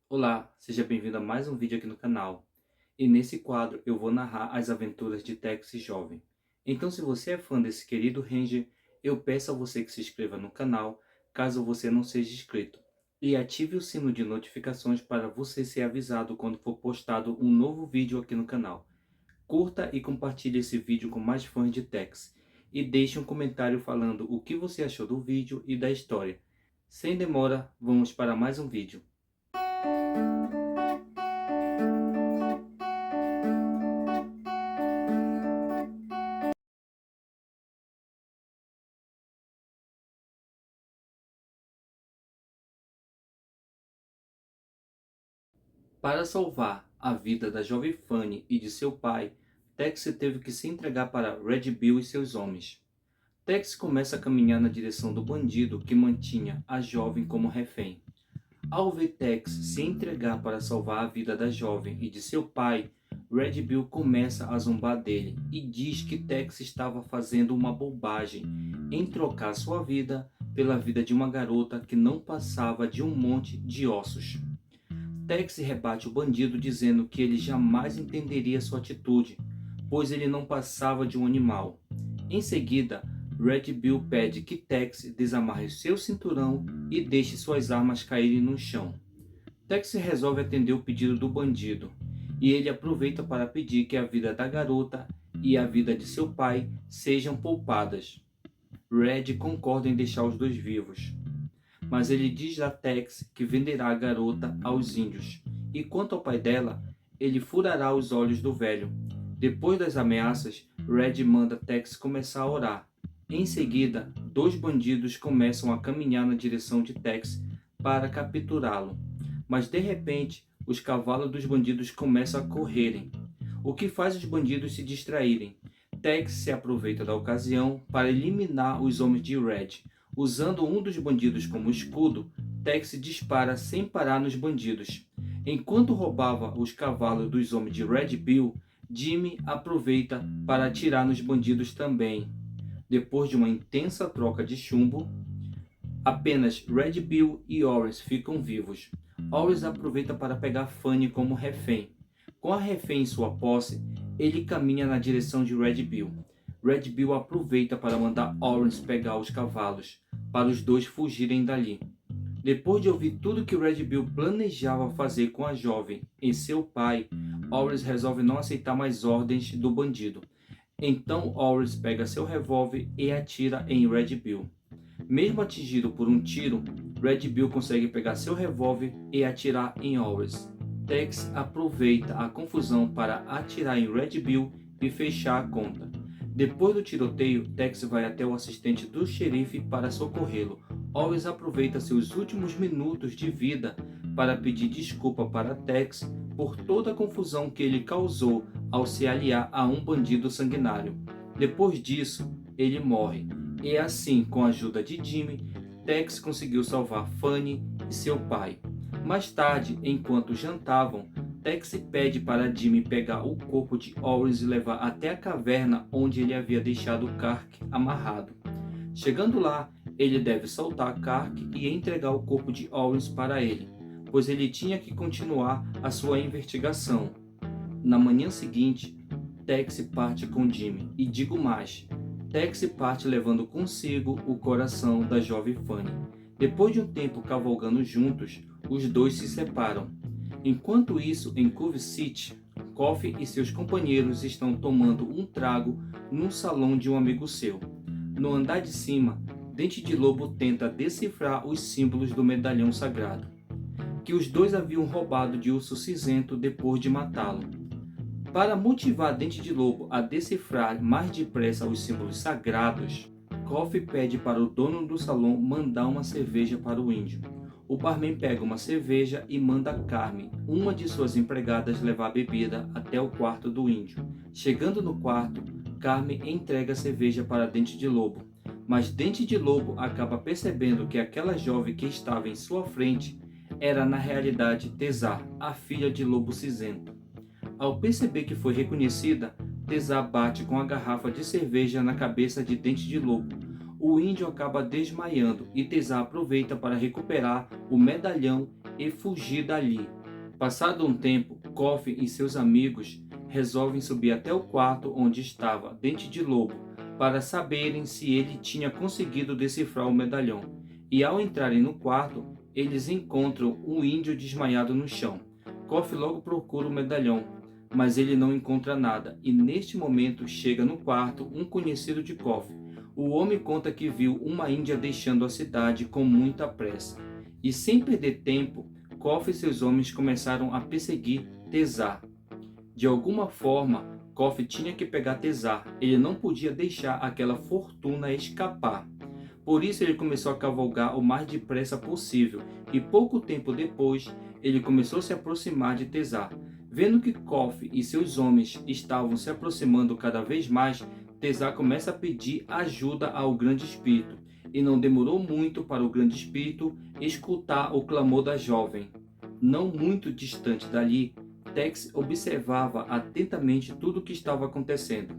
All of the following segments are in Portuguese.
Olá, seja bem-vindo a mais um vídeo aqui no canal. E nesse quadro eu vou narrar as aventuras de Tex jovem. Então, se você é fã desse querido Ranger, eu peço a você que se inscreva no canal, caso você não seja inscrito. E ative o sino de notificações para você ser avisado quando for postado um novo vídeo aqui no canal. Curta e compartilhe esse vídeo com mais fãs de Tex. E deixe um comentário falando o que você achou do vídeo e da história. Sem demora, vamos para mais um vídeo. Para salvar a vida da jovem Fanny e de seu pai, Tex teve que se entregar para Red Bill e seus homens. Tex começa a caminhar na direção do bandido que mantinha a jovem como refém. Ao ver Tex se entregar para salvar a vida da jovem e de seu pai, Red Bill começa a zombar dele e diz que Tex estava fazendo uma bobagem em trocar sua vida pela vida de uma garota que não passava de um monte de ossos. Tex rebate o bandido dizendo que ele jamais entenderia sua atitude, pois ele não passava de um animal. Em seguida, Red Bill pede que Tex desamarre seu cinturão e deixe suas armas caírem no chão. Tex resolve atender o pedido do bandido, e ele aproveita para pedir que a vida da garota e a vida de seu pai sejam poupadas. Red concorda em deixar os dois vivos, mas ele diz a Tex que venderá a garota aos índios, e quanto ao pai dela, ele furará os olhos do velho. Depois das ameaças, Red manda Tex começar a orar. Em seguida, dois bandidos começam a caminhar na direção de Tex para capturá-lo, mas de repente, os cavalos dos bandidos começam a correrem, o que faz os bandidos se distraírem. Tex se aproveita da ocasião para eliminar os homens de Red. Usando um dos bandidos como escudo, Tex dispara sem parar nos bandidos. Enquanto roubava os cavalos dos homens de Red Bill, Jimmy aproveita para atirar nos bandidos também. Depois de uma intensa troca de chumbo, apenas Red Bill e Orange ficam vivos. Orange aproveita para pegar Fanny como refém. Com a refém em sua posse, ele caminha na direção de Red Bill. Red Bill aproveita para mandar Orange pegar os cavalos, para os dois fugirem dali. Depois de ouvir tudo que Red Bill planejava fazer com a jovem e seu pai, Orange resolve não aceitar mais ordens do bandido. Então Orange pega seu revólver e atira em Red Bill. Mesmo atingido por um tiro, Red Bill consegue pegar seu revólver e atirar em Orange. Tex aproveita a confusão para atirar em Red Bill e fechar a conta. Depois do tiroteio, Tex vai até o assistente do xerife para socorrê-lo. Orange aproveita seus últimos minutos de vida para pedir desculpa para Tex por toda a confusão que ele causou ao se aliar a um bandido sanguinário. Depois disso, ele morre. E assim, com a ajuda de Jimmy, Tex conseguiu salvar Fanny e seu pai. Mais tarde, enquanto jantavam, Tex pede para Jimmy pegar o corpo de Orange e levar até a caverna onde ele havia deixado Kark amarrado. Chegando lá, ele deve soltar Kark e entregar o corpo de Orange para ele, pois ele tinha que continuar a sua investigação. Na manhã seguinte, Tex parte com Jimmy, e digo mais, Tex parte levando consigo o coração da jovem Fanny. Depois de um tempo cavalgando juntos, os dois se separam. Enquanto isso, em Cove City, Coffee e seus companheiros estão tomando um trago no salão de um amigo seu. No andar de cima, Dente de Lobo tenta decifrar os símbolos do medalhão sagrado, que os dois haviam roubado de Urso Cinzento depois de matá-lo. Para motivar Dente de Lobo a decifrar mais depressa os símbolos sagrados, Coffee pede para o dono do salão mandar uma cerveja para o índio. O barman pega uma cerveja e manda Carmen, uma de suas empregadas, levar a bebida até o quarto do índio. Chegando no quarto, Carmen entrega a cerveja para Dente de Lobo, mas Dente de Lobo acaba percebendo que aquela jovem que estava em sua frente era na realidade Tezar, a filha de Lobo Cinzento. Ao perceber que foi reconhecida, Tezar bate com a garrafa de cerveja na cabeça de Dente de Lobo. O índio acaba desmaiando e Tezar aproveita para recuperar o medalhão e fugir dali. Passado um tempo, Coffee e seus amigos resolvem subir até o quarto onde estava Dente de Lobo para saberem se ele tinha conseguido decifrar o medalhão. E ao entrarem no quarto, eles encontram um índio desmaiado no chão. Coffee logo procura o medalhão, mas ele não encontra nada. E neste momento chega no quarto um conhecido de Coffee. O homem conta que viu uma índia deixando a cidade com muita pressa. E sem perder tempo, Coffee e seus homens começaram a perseguir Tezar. De alguma forma, Coffee tinha que pegar Tezar. Ele não podia deixar aquela fortuna escapar. Por isso ele começou a cavalgar o mais depressa possível, e pouco tempo depois ele começou a se aproximar de Tezar. Vendo que Coffee e seus homens estavam se aproximando cada vez mais, Tezar começa a pedir ajuda ao Grande Espírito, e não demorou muito para o Grande Espírito escutar o clamor da jovem. Não muito distante dali, Tex observava atentamente tudo o que estava acontecendo.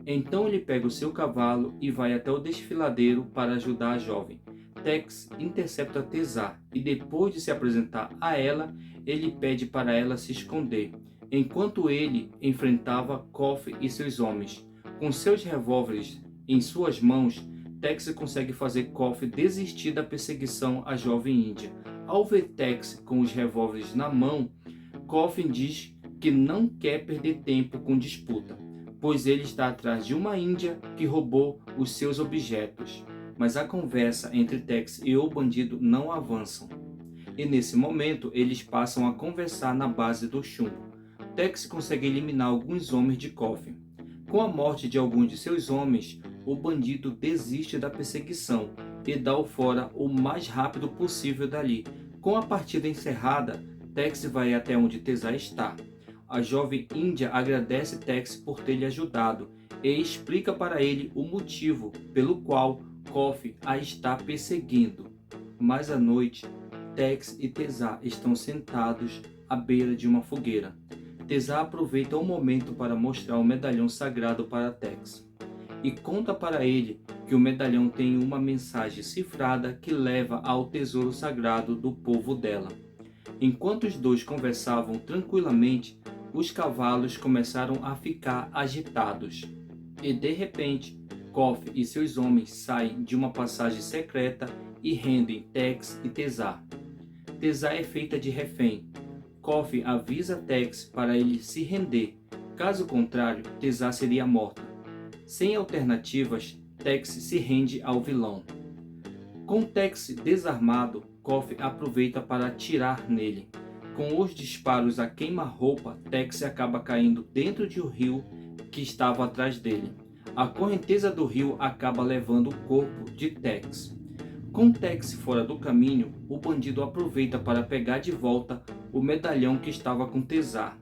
Então ele pega o seu cavalo e vai até o desfiladeiro para ajudar a jovem. Tex intercepta Tezar e depois de se apresentar a ela, ele pede para ela se esconder, enquanto ele enfrentava Coffee e seus homens. Com seus revólveres em suas mãos, Tex consegue fazer Coffee desistir da perseguição à jovem índia. Ao ver Tex com os revólveres na mão, Coffee diz que não quer perder tempo com disputa, pois ele está atrás de uma índia que roubou os seus objetos. Mas a conversa entre Tex e o bandido não avança. E nesse momento eles passam a conversar na base do chumbo. Tex consegue eliminar alguns homens de Coffee. Com a morte de alguns de seus homens, o bandido desiste da perseguição e dá o fora o mais rápido possível dali. Com a partida encerrada, Tex vai até onde Tezar está. A jovem índia agradece Tex por ter lhe ajudado e explica para ele o motivo pelo qual Coffee a está perseguindo. Mais à noite, Tex e Tezar estão sentados à beira de uma fogueira. Tezar aproveita o momento para mostrar o medalhão sagrado para Tex e conta para ele que o medalhão tem uma mensagem cifrada que leva ao tesouro sagrado do povo dela. Enquanto os dois conversavam tranquilamente, os cavalos começaram a ficar agitados. E de repente, Coffee e seus homens saem de uma passagem secreta e rendem Tex e Tezar. Tezar é feita de refém. Coffee avisa Tex para ele se render, caso contrário, Tezar seria morta. Sem alternativas, Tex se rende ao vilão. Com Tex desarmado, Coffee aproveita para atirar nele. Com os disparos a queima-roupa, Tex acaba caindo dentro de um rio que estava atrás dele. A correnteza do rio acaba levando o corpo de Tex. Com Tex fora do caminho, o bandido aproveita para pegar de volta o medalhão que estava com Tezar.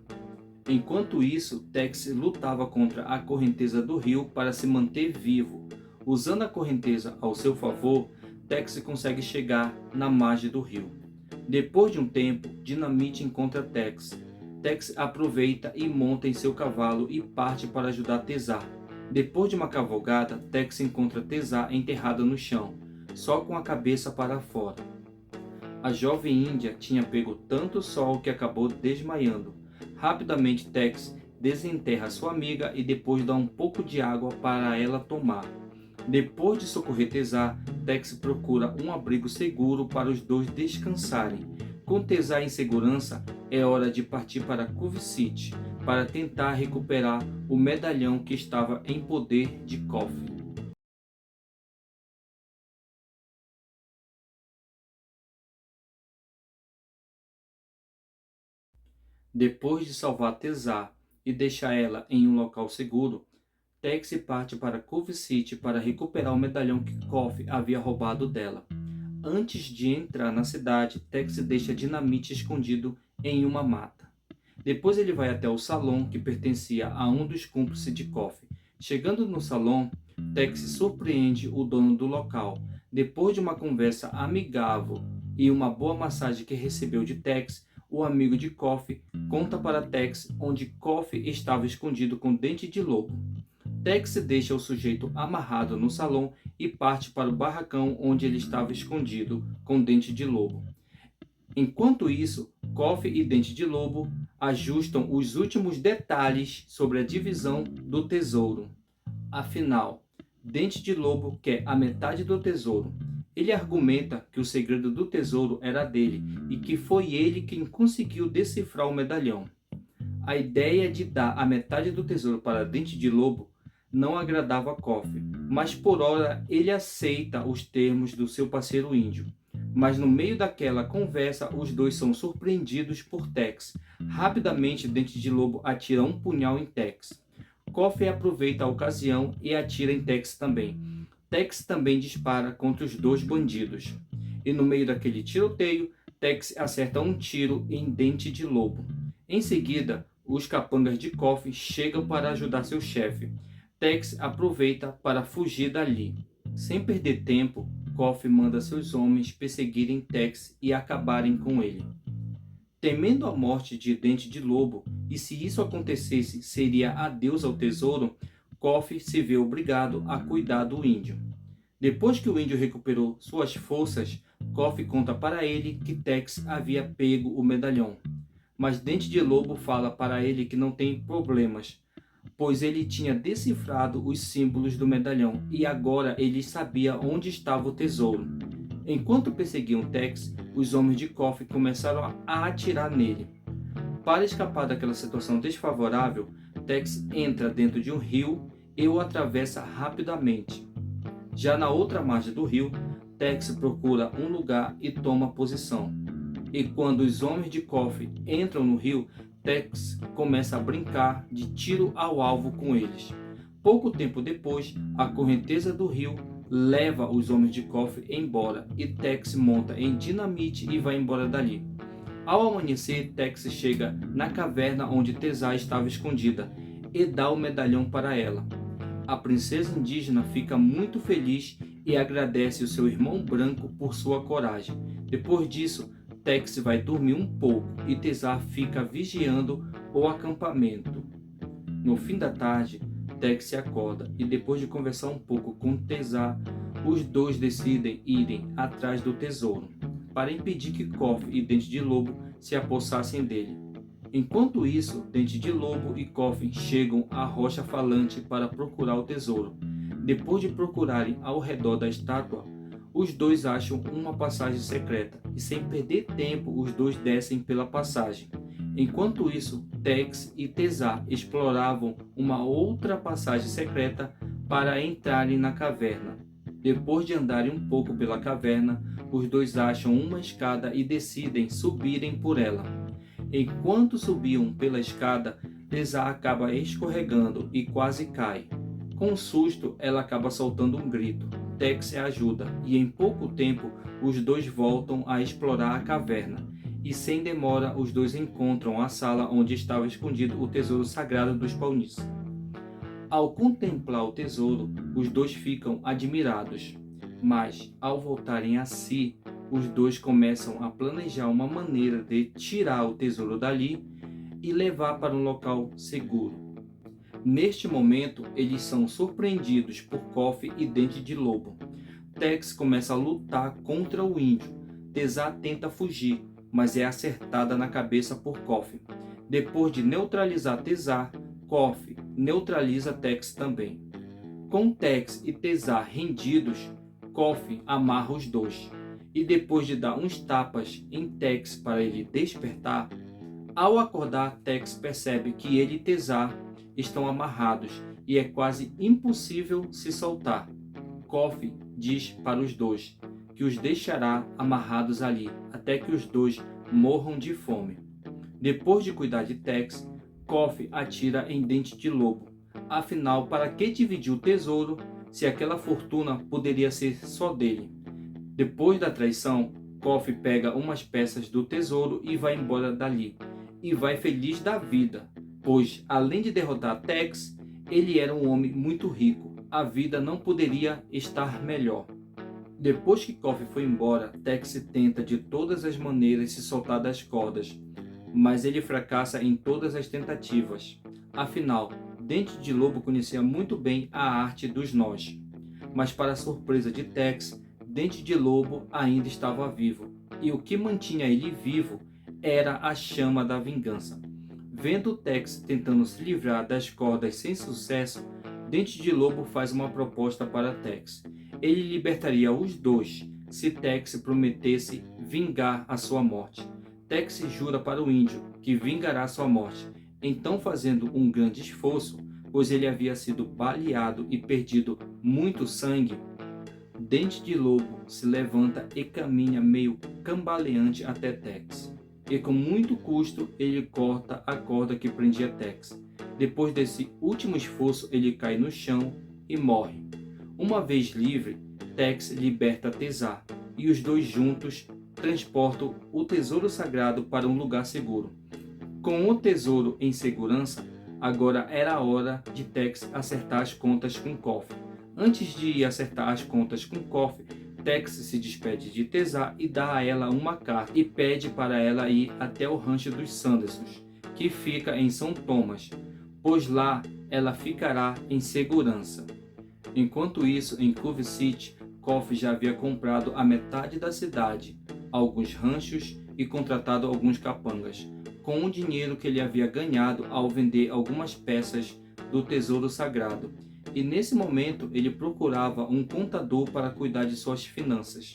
Enquanto isso, Tex lutava contra a correnteza do rio para se manter vivo. Usando a correnteza ao seu favor, Tex consegue chegar na margem do rio. Depois de um tempo, Dinamite encontra Tex. Tex aproveita e monta em seu cavalo e parte para ajudar Tezar. Depois de uma cavalgada, Tex encontra Tezar enterrada no chão, só com a cabeça para fora. A jovem índia tinha pego tanto sol que acabou desmaiando. Rapidamente Tex desenterra sua amiga e depois dá um pouco de água para ela tomar. Depois de socorrer Tezar, Tex procura um abrigo seguro para os dois descansarem. Com Tezar em segurança, é hora de partir para Cove City para tentar recuperar o medalhão que estava em poder de Coffee. Depois de salvar Tezar e deixar ela em um local seguro, Tex parte para Cove City para recuperar o medalhão que Coffee havia roubado dela. Antes de entrar na cidade, Tex deixa Dinamite escondido em uma mata. Depois ele vai até o salão que pertencia a um dos cúmplices de Coffee. Chegando no salão, Tex surpreende o dono do local. Depois de uma conversa amigável e uma boa massagem que recebeu de Tex, o amigo de Coffee conta para Tex onde Coffee estava escondido com Dente de Lobo. Tex deixa o sujeito amarrado no salão e parte para o barracão onde ele estava escondido com Dente de Lobo. Enquanto isso, Coffee e Dente de Lobo ajustam os últimos detalhes sobre a divisão do tesouro. Afinal, Dente de Lobo quer a metade do tesouro. Ele argumenta que o segredo do tesouro era dele e que foi ele quem conseguiu decifrar o medalhão. A ideia de dar a metade do tesouro para Dente de Lobo não agradava a Coffee, mas por hora ele aceita os termos do seu parceiro índio. Mas no meio daquela conversa, os dois são surpreendidos por Tex. Rapidamente, Dente de Lobo atira um punhal em Tex. Coffee aproveita a ocasião e atira em Tex também. Tex também dispara contra os dois bandidos. E no meio daquele tiroteio, Tex acerta um tiro em Dente de Lobo. Em seguida, os capangas de Coffee chegam para ajudar seu chefe. Tex aproveita para fugir dali. Sem perder tempo, Coffee manda seus homens perseguirem Tex e acabarem com ele. Temendo a morte de Dente de Lobo, e se isso acontecesse seria adeus ao tesouro, Coffee se vê obrigado a cuidar do índio. Depois que o índio recuperou suas forças, Coffee conta para ele que Tex havia pego o medalhão. Mas Dente de Lobo fala para ele que não tem problemas, pois ele tinha decifrado os símbolos do medalhão e agora ele sabia onde estava o tesouro. Enquanto perseguiam Tex, os homens de Coffee começaram a atirar nele. Para escapar daquela situação desfavorável, Tex entra dentro de um rio e o atravessa rapidamente. Já na outra margem do rio, Tex procura um lugar e toma posição. E quando os homens de Coffee entram no rio, Tex começa a brincar de tiro ao alvo com eles. Pouco tempo depois, a correnteza do rio leva os homens de Coffee embora e Tex monta em dinamite e vai embora dali. Ao amanhecer, Tex chega na caverna onde Tezá estava escondida e dá o medalhão para ela. A princesa indígena fica muito feliz e agradece o seu irmão branco por sua coragem. Depois disso, Tex vai dormir um pouco e Tezá fica vigiando o acampamento. No fim da tarde, Tex se acorda e depois de conversar um pouco com Tezá, os dois decidem irem atrás do tesouro, para impedir que Coffee e Dente de Lobo se apossassem dele. Enquanto isso, Dente de Lobo e Coffee chegam à rocha falante para procurar o tesouro. Depois de procurarem ao redor da estátua, os dois acham uma passagem secreta e sem perder tempo os dois descem pela passagem. Enquanto isso, Tex e Tezá exploravam uma outra passagem secreta para entrarem na caverna. Depois de andarem um pouco pela caverna, os dois acham uma escada e decidem subirem por ela. Enquanto subiam pela escada, Tezá acaba escorregando e quase cai. Com um susto, ela acaba soltando um grito. Tex a ajuda e em pouco tempo os dois voltam a explorar a caverna. E sem demora os dois encontram a sala onde estava escondido o tesouro sagrado dos Pawnees. Ao contemplar o tesouro, os dois ficam admirados. Mas, ao voltarem a si, os dois começam a planejar uma maneira de tirar o tesouro dali e levar para um local seguro. Neste momento, eles são surpreendidos por Coffee e Dente de Lobo. Tex começa a lutar contra o índio. Tezá tenta fugir, mas é acertada na cabeça por Coffee. Depois de neutralizar Tezá, Coffee neutraliza Tex também. Com Tex e Tezá rendidos, Coffee amarra os dois. E depois de dar uns tapas em Tex para ele despertar, ao acordar, Tex percebe que ele e Tezá estão amarrados e é quase impossível se soltar. Coffee diz para os dois que os deixará amarrados ali até que os dois morram de fome. Depois de cuidar de Tex, Coffee atira em Dente de Lobo. Afinal, para que dividir o tesouro se aquela fortuna poderia ser só dele? Depois da traição, Coffee pega umas peças do tesouro e vai embora dali. E vai feliz da vida, pois além de derrotar Tex, ele era um homem muito rico. A vida não poderia estar melhor. Depois que Coffee foi embora, Tex tenta de todas as maneiras se soltar das cordas, mas ele fracassa em todas as tentativas. Afinal, Dente de Lobo conhecia muito bem a arte dos nós. Mas para a surpresa de Tex, Dente de Lobo ainda estava vivo. E o que mantinha ele vivo era a chama da vingança. Vendo Tex tentando se livrar das cordas sem sucesso, Dente de Lobo faz uma proposta para Tex. Ele libertaria os dois se Tex prometesse vingar a sua morte. Tex jura para o índio que vingará sua morte. Então, fazendo um grande esforço, pois ele havia sido baleado e perdido muito sangue, Dente de Lobo se levanta e caminha meio cambaleante até Tex. E com muito custo ele corta a corda que prendia Tex. Depois desse último esforço, ele cai no chão e morre. Uma vez livre, Tex liberta Tezar e os dois juntos transportam o tesouro sagrado para um lugar seguro. Com o tesouro em segurança, agora era a hora de Tex acertar as contas com Koff. Antes de acertar as contas com Koff, Tex se despede de Tezar e dá a ela uma carta e pede para ela ir até o rancho dos Sandersons, que fica em São Thomas, pois lá ela ficará em segurança. Enquanto isso, em Cove City, Koff já havia comprado a metade da cidade, alguns ranchos e contratado alguns capangas, com o dinheiro que ele havia ganhado ao vender algumas peças do tesouro sagrado. E nesse momento ele procurava um contador para cuidar de suas finanças.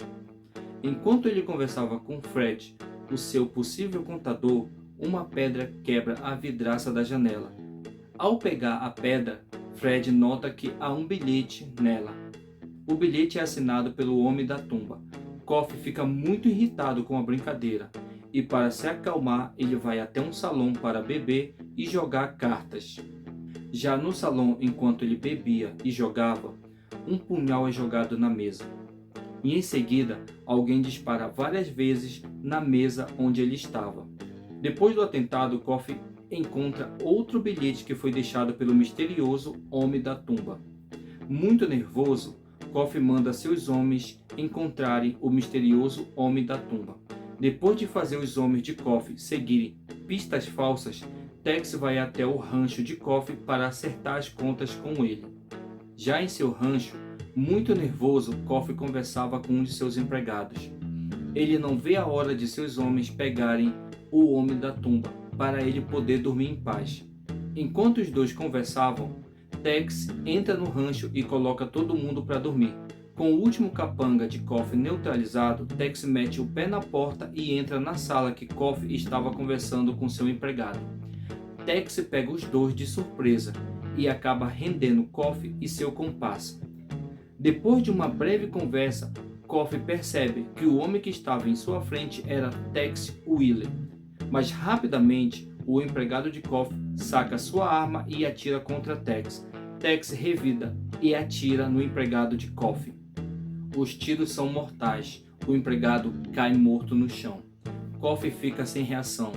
Enquanto ele conversava com Fred, o seu possível contador, uma pedra quebra a vidraça da janela. Ao pegar a pedra, Fred nota que há um bilhete nela. O bilhete é assinado pelo Homem da Tumba. Koff fica muito irritado com a brincadeira e, para se acalmar, ele vai até um salão para beber e jogar cartas. Já no salão, enquanto ele bebia e jogava, um punhal é jogado na mesa. E em seguida, alguém dispara várias vezes na mesa onde ele estava. Depois do atentado, Koff encontra outro bilhete que foi deixado pelo misterioso Homem da Tumba. Muito nervoso, Koff manda seus homens encontrarem o misterioso Homem da Tumba. Depois de fazer os homens de Koff seguirem pistas falsas, Tex vai até o rancho de Koff para acertar as contas com ele. Já em seu rancho, muito nervoso, Koff conversava com um de seus empregados. Ele não vê a hora de seus homens pegarem o Homem da Tumba, para ele poder dormir em paz. Enquanto os dois conversavam, Tex entra no rancho e coloca todo mundo para dormir. Com o último capanga de Koff neutralizado, Tex mete o pé na porta e entra na sala que Koff estava conversando com seu empregado. Tex pega os dois de surpresa e acaba rendendo Koff e seu comparsa. Depois de uma breve conversa, Koff percebe que o homem que estava em sua frente era Tex Wheeler. Mas rapidamente, o empregado de Koff saca sua arma e atira contra Tex. Tex revida e atira no empregado de Koff. Os tiros são mortais. O empregado cai morto no chão. Koff fica sem reação.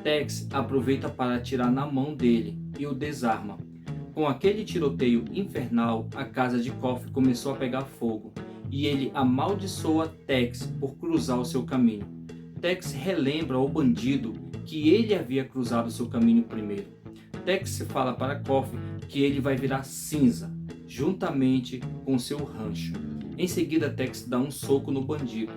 Tex aproveita para atirar na mão dele e o desarma. Com aquele tiroteio infernal, a casa de Koff começou a pegar fogo e ele amaldiçoa Tex por cruzar o seu caminho. Tex relembra ao bandido que ele havia cruzado seu caminho primeiro. Tex fala para Koff que ele vai virar cinza, juntamente com seu rancho. Em seguida, Tex dá um soco no bandido.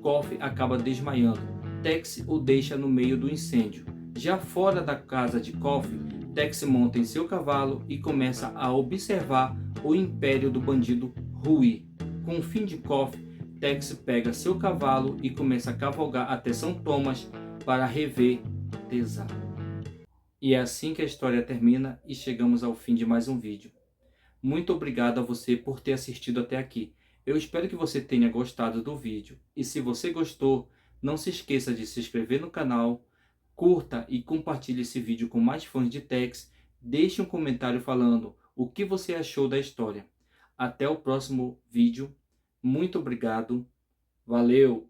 Koff acaba desmaiando. Tex o deixa no meio do incêndio. Já fora da casa de Koff, Tex monta em seu cavalo e começa a observar o império do bandido Rui. Com o fim de Koff, Tex pega seu cavalo e começa a cavalgar até São Thomas para rever Tezar. E é assim que a história termina e chegamos ao fim de mais um vídeo. Muito obrigado a você por ter assistido até aqui. Eu espero que você tenha gostado do vídeo. E se você gostou, não se esqueça de se inscrever no canal, curta e compartilhe esse vídeo com mais fãs de Tex. Deixe um comentário falando o que você achou da história. Até o próximo vídeo. Muito obrigado. Valeu!